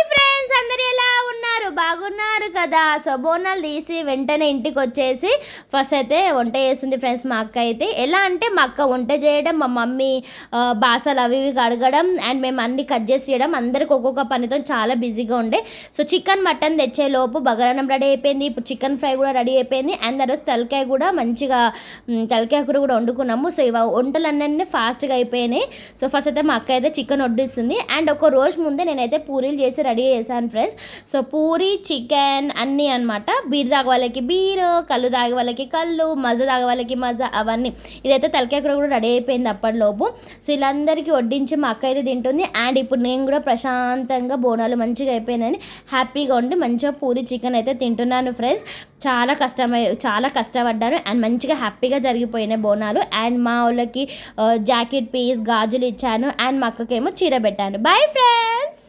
Friends అందరు ఎలా ఉన్నారు? బాగున్నారు కదా? సో బోనాలు తీసి వెంటనే ఇంటికి వచ్చేసి ఫస్ట్ అయితే వంట చేస్తుంది ఫ్రెండ్స్. మా అక్క అయితే ఎలా అంటే మా అక్క వంట చేయడం, మా మమ్మీ బాసలు అవి ఇవి కడగడం అండ్ మేము అన్ని కట్ చేసి చేయడం, అందరికి ఒక్కొక్క పనితో చాలా బిజీగా ఉండే. సో చికెన్ మటన్ తెచ్చే లోపు బగారాన్నం రెడీ అయిపోయింది, ఇప్పుడు చికెన్ ఫ్రై కూడా రెడీ అయిపోయింది అండ్ ఆ రోజు తలకాయ కూడా మంచిగా తలకాయ కూర కూడా వండుకున్నాము. సో ఇవ వంటలన్నీ ఫాస్ట్గా అయిపోయినాయి. సో ఫస్ట్ అయితే మా అక్క అయితే చికెన్ వడ్డిస్తుంది అండ్ ఒక రోజు ముందే నేనైతే పూరీలు చేసి రెడీ చేశాను ఫ్రెండ్స్. సో పూరి చికెన్ అన్నీ అనమాట. బీర్ తాగే వాళ్ళకి బీర్, కళ్ళు తాగే వాళ్ళకి కళ్ళు, మజా తాగే వాళ్ళకి మజా, అవన్నీ. ఇదైతే తలకాయ కూర కూడా రెడీ అయిపోయింది అప్పటిలోపు. సో వీళ్ళందరికీ వడ్డించి మా అక్క అయితే తింటుంది అండ్ ఇప్పుడు నేను కూడా ప్రశాంతంగా బోనాలు మంచిగా అయిపోయినాయని హ్యాపీగా ఉండి మంచిగా పూరి చికెన్ అయితే తింటున్నాను ఫ్రెండ్స్. చాలా కష్టపడ్డాను అండ్ మంచిగా హ్యాపీగా జరిగిపోయినాయి బోనాలు. అండ్ మా వాళ్ళకి జాకెట్ పీస్ గాజులు ఇచ్చాను అండ్ మా అక్కకేమో చీర పెట్టాను. Bye friends.